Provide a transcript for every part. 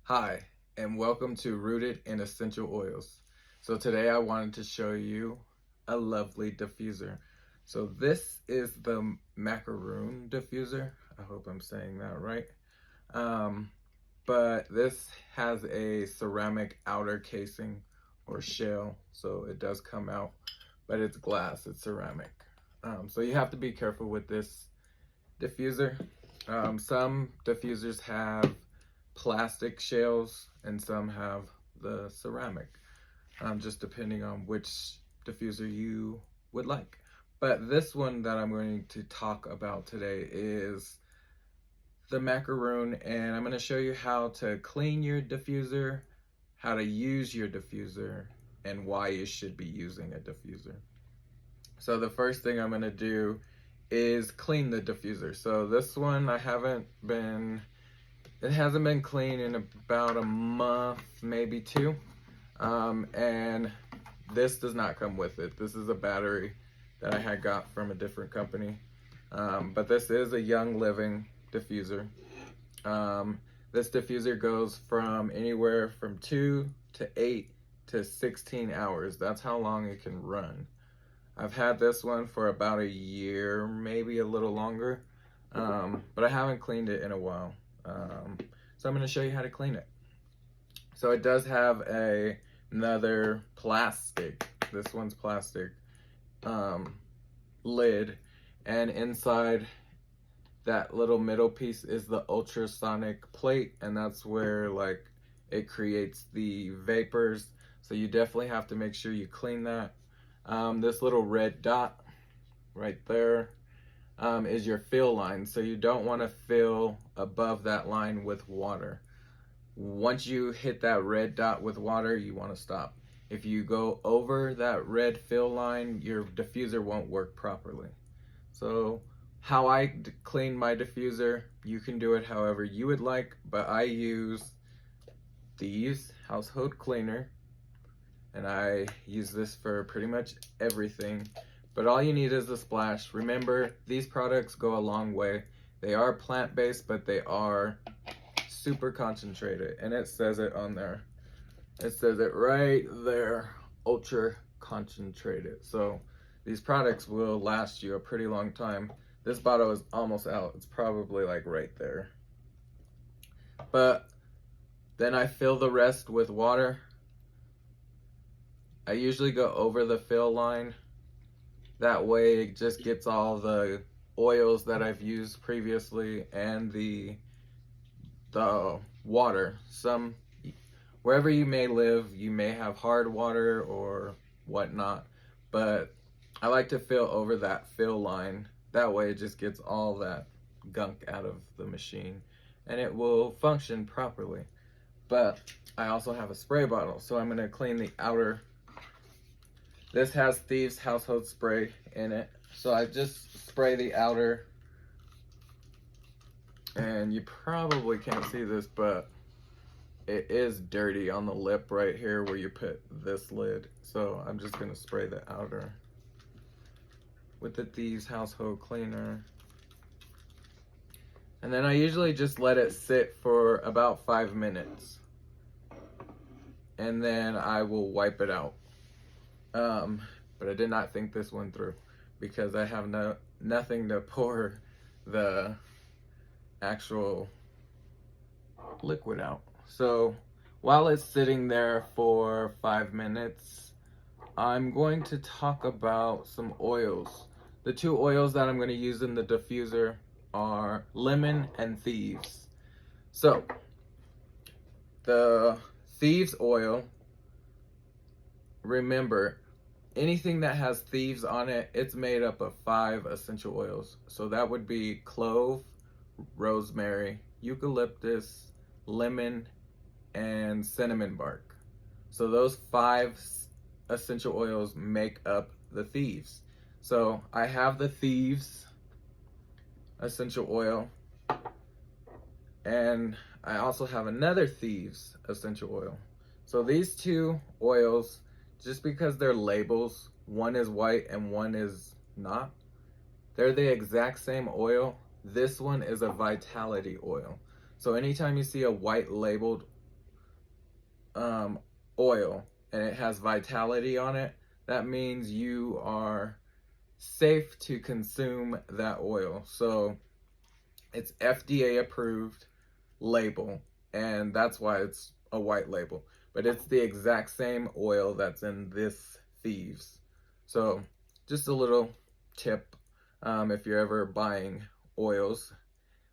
Hi, and welcome to Rooted in Essential Oils. So today I wanted to show you a lovely diffuser. So this is the macaroon diffuser. I hope I'm saying that right. Um, but this has a ceramic outer casing or shell, so it does come out, but it's glass, it's ceramic. So you have to be careful with this diffuser. Some diffusers have plastic shells and some have the ceramic, just depending on which diffuser you would like. But this one that I'm going to talk about today is the macaroon, and I'm going to show you how to clean your diffuser, how to use your diffuser, and why you should be using a diffuser. So the first thing I'm going to do is clean the diffuser. So this one it hasn't been clean in about a month, maybe two. And this does not come with it. This is a battery that I had got from a different company. But this is a Young Living diffuser. This diffuser goes from anywhere from 2 to 8 to 16 hours. That's how long it can run. I've had this one for about a year, maybe a little longer, but I haven't cleaned it in a while. So I'm going to show you how to clean it. So it does have another plastic, this one's plastic, lid, and inside that little middle piece is the ultrasonic plate, and that's where like it creates the vapors. So you definitely have to make sure you clean that. This little red dot right there is your fill line. So you don't want to fill above that line with water. Once you hit that red dot with water, you want to stop. If you go over that red fill line, your diffuser won't work properly. So how I clean my diffuser, you can do it however you would like, but I use these household cleaner, and I use this for pretty much everything. But all you need is a splash. Remember, these products go a long way. They are plant-based, but they are super concentrated, and it says it on there. It says it right there, ultra concentrated. So these products will last you a pretty long time. This bottle is almost out. It's probably like right there. But then I fill the rest with water. I usually go over the fill line. That way it just gets all the oils that I've used previously and the water. Wherever you may live, you may have hard water or whatnot, but I like to fill over that fill line. That way it just gets all that gunk out of the machine and it will function properly. But I also have a spray bottle, so I'm going to clean the outer. This has Thieves household spray in it, so I just spray the outer, and you probably can't see this, but it is dirty on the lip right here where you put this lid. So I'm just going to spray the outer with the Thieves household cleaner. And then I usually just let it sit for about 5 minutes, and then I will wipe it out. But I did not think this one through because I have nothing to pour the actual liquid out. So while it's sitting there for 5 minutes, I'm going to talk about some oils. The two oils that I'm going to use in the diffuser are lemon and Thieves. So the Thieves oil, remember, anything that has Thieves on it, it's made up of 5 essential oils. So that would be clove, rosemary, eucalyptus, lemon, and cinnamon bark. So those 5 essential oils make up the Thieves. So I have the Thieves essential oil, and I also have another Thieves essential oil. So these two oils, just because they're labels, one is white and one is not, they're the exact same oil. This one is a vitality oil. So anytime you see a white labeled oil and it has vitality on it, that means you are safe to consume that oil. So it's FDA approved label, and that's why it's a white label. But it's the exact same oil that's in this Thieves. So just a little tip, if you're ever buying oils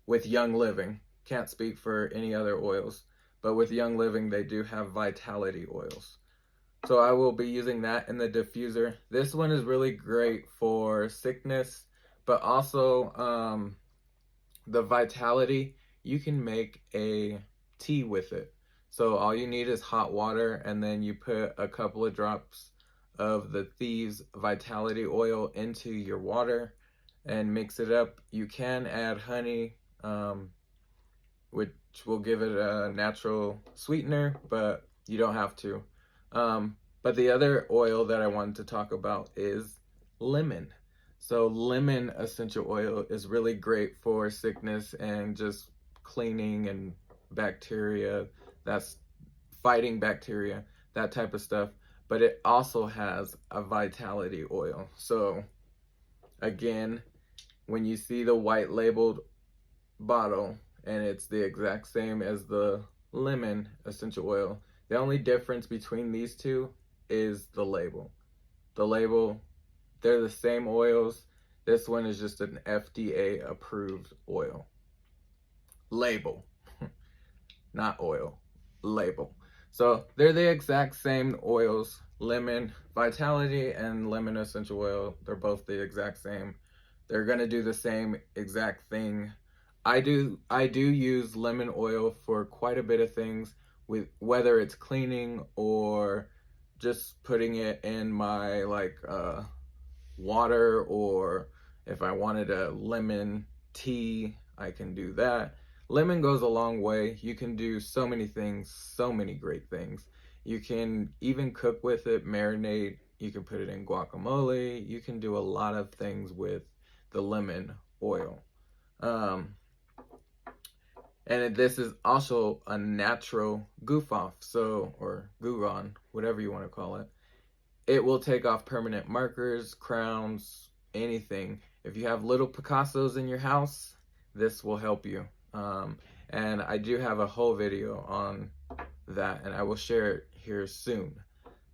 with Young Living. Can't speak for any other oils, but with Young Living they do have vitality oils. So I will be using that in the diffuser. This one is really great for sickness, but also the vitality, you can make a tea with it. So all you need is hot water, and then you put a couple of drops of the Thieves vitality oil into your water and mix it up. You can add honey, which will give it a natural sweetener, but you don't have to. But the other oil that I wanted to talk about is lemon. So lemon essential oil is really great for sickness and just cleaning and bacteria, that's fighting bacteria, that type of stuff. But it also has a vitality oil. So again, when you see the white labeled bottle and it's the exact same as the lemon essential oil, the only difference between these two is the label. The label, they're the same oils. This one is just an FDA approved oil. Label, not oil, label. So they're the exact same oils. Lemon Vitality and lemon essential oil, they're both the exact same. They're gonna do the same exact thing. I do use lemon oil for quite a bit of things, with whether it's cleaning or just putting it in my water, or if I wanted a lemon tea, I can do that. Lemon goes a long way. You can do so many things, so many great things. You can even cook with it, marinate. You can put it in guacamole. You can do a lot of things with the lemon oil. And this is also a natural goof off, so, or goo on, whatever you want to call it. It will take off permanent markers, crowns, anything. If you have little Picassos in your house, this will help you. And I do have a whole video on that, and I will share it here soon.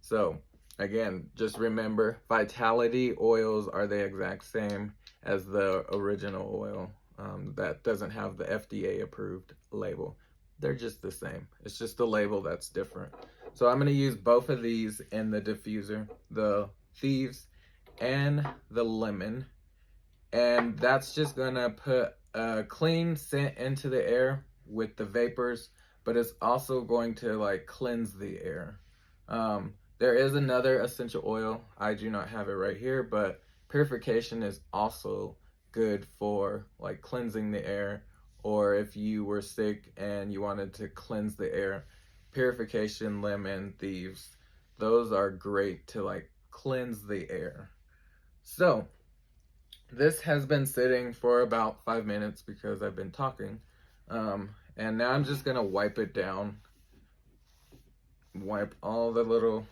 So again, just remember, vitality oils are the exact same as the original oil that doesn't have the FDA approved label. They're just the same. It's just the label that's different. So I'm going to use both of these in the diffuser, the Thieves and the lemon. And that's just going to put a clean scent into the air with the vapors, but it's also going to like cleanse the air. There is another essential oil. I do not have it right here, but purification is also good for like cleansing the air, or if you were sick and you wanted to cleanse the air, purification, lemon, Thieves, those are great to like cleanse the air. So this has been sitting for about 5 minutes because I've been talking, and now I'm just gonna wipe it down, wipe all the little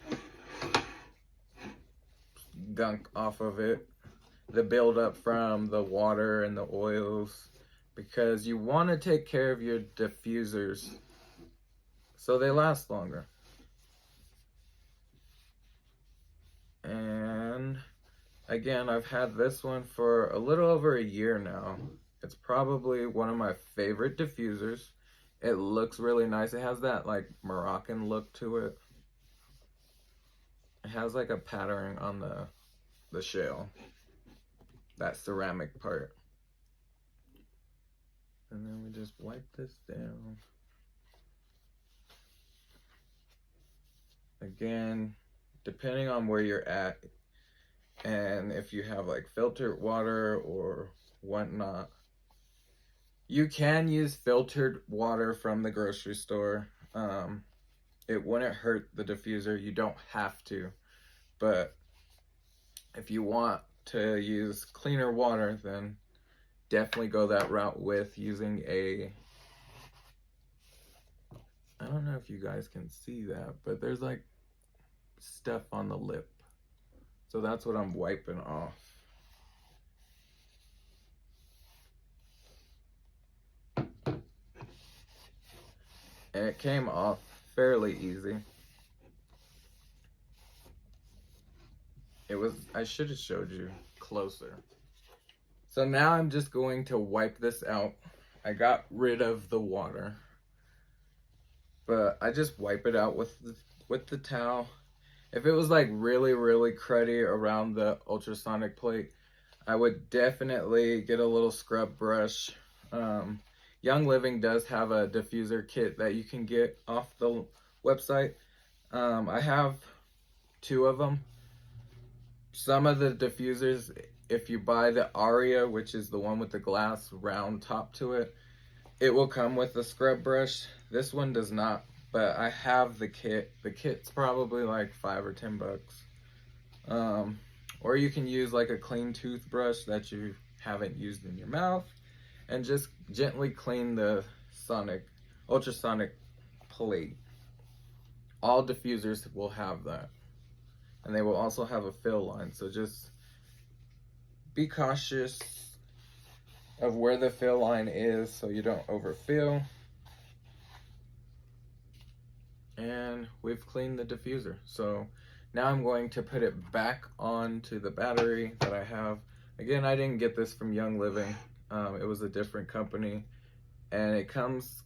gunk off of it, the buildup from the water and the oils, because you want to take care of your diffusers so they last longer. And again, I've had this one for a little over a year now. It's probably one of my favorite diffusers. It looks really nice. It has that like Moroccan look to it. It has like a pattern on the shell, that ceramic part. And then we just wipe this down. Again, depending on where you're at, and if you have like filtered water or whatnot, you can use filtered water from the grocery store. It wouldn't hurt the diffuser. You don't have to, but if you want to use cleaner water, then definitely go that route with using a, I don't know if you guys can see that, but there's like stuff on the lip. So that's what I'm wiping off. And it came off fairly easy. I should have showed you closer. So now I'm just going to wipe this out. I got rid of the water, but I just wipe it out with the towel. If it was like really, really cruddy around the ultrasonic plate, I would definitely get a little scrub brush. Young Living does have a diffuser kit that you can get off the website. I have 2 of them. Some of the diffusers, if you buy the Aria, which is the one with the glass round top to it, it will come with a scrub brush. This one does not, but I have the kit. The kit's probably like $5 or $10. Or you can use like a clean toothbrush that you haven't used in your mouth and just gently clean the ultrasonic plate. All diffusers will have that. And they will also have a fill line, so just be cautious of where the fill line is so you don't overfill. And we've cleaned the diffuser. So now I'm going to put it back onto the battery that I have. Again, I didn't get this from Young Living. It was a different company. And it comes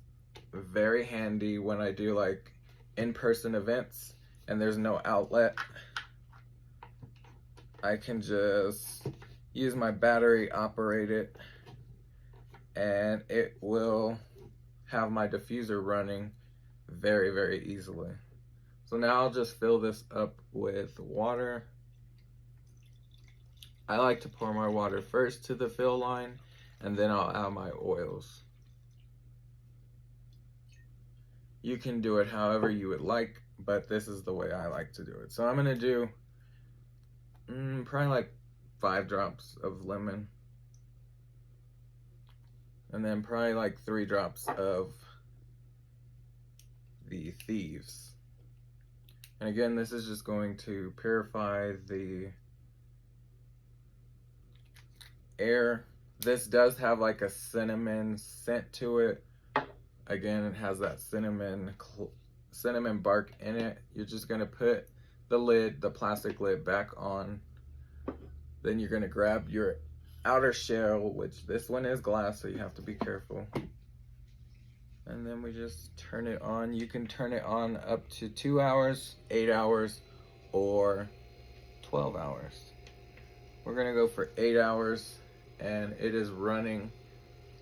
very handy when I do like in-person events and there's no outlet. I can just use my battery, operate it, and it will have my diffuser running very, very easily. So now I'll just fill this up with water. I like to pour my water first to the fill line, and then I'll add my oils. You can do it however you would like, but this is the way I like to do it. So I'm gonna do probably like 5 drops of lemon, and then probably like 3 drops of the Thieves. And again, this is just going to purify the air. This does have like a cinnamon scent to it. Again, it has that cinnamon bark in it. You're just gonna put the lid, the plastic lid, back on. Then you're gonna grab your outer shell, which this one is glass, so you have to be careful. And then we just turn it on. You can turn it on up to 2 hours, 8 hours, or 12 hours. We're gonna go for 8 hours, and it is running.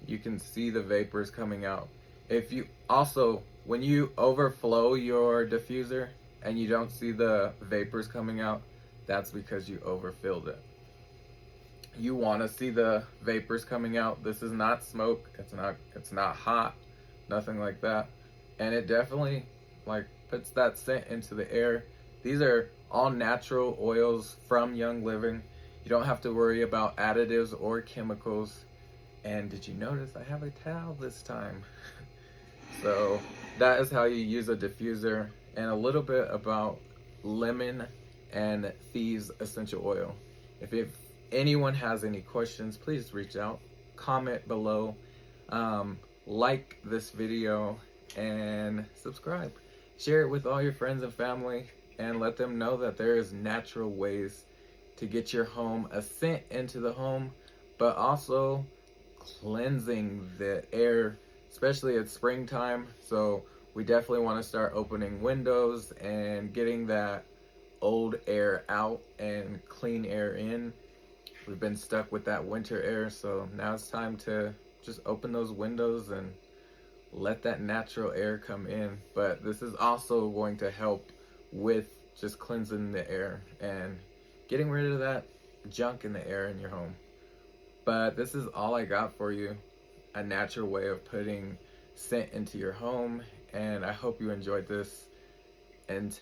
You can see the vapors coming out. If you also, when you overflow your diffuser and you don't see the vapors coming out, that's because you overfilled it. You want to see the vapors coming out. This is not smoke. It's not hot, nothing like that. And it definitely like puts that scent into the air. These are all natural oils from Young Living. You don't have to worry about additives or chemicals. And did you notice I have a towel this time? So that is how you use a diffuser, and a little bit about lemon and Thieves essential oil. If anyone has any questions, please reach out, comment below, like this video, and subscribe. Share it with all your friends and family, and let them know that there is natural ways to get your home a scent into the home, but also cleansing the air, especially at springtime. So we definitely want to start opening windows and getting that old air out and clean air in. We've been stuck with that winter air, so now it's time to just open those windows and let that natural air come in. But this is also going to help with just cleansing the air and getting rid of that junk in the air in your home. But this is all I got for you, a natural way of putting scent into your home, and I hope you enjoyed this. And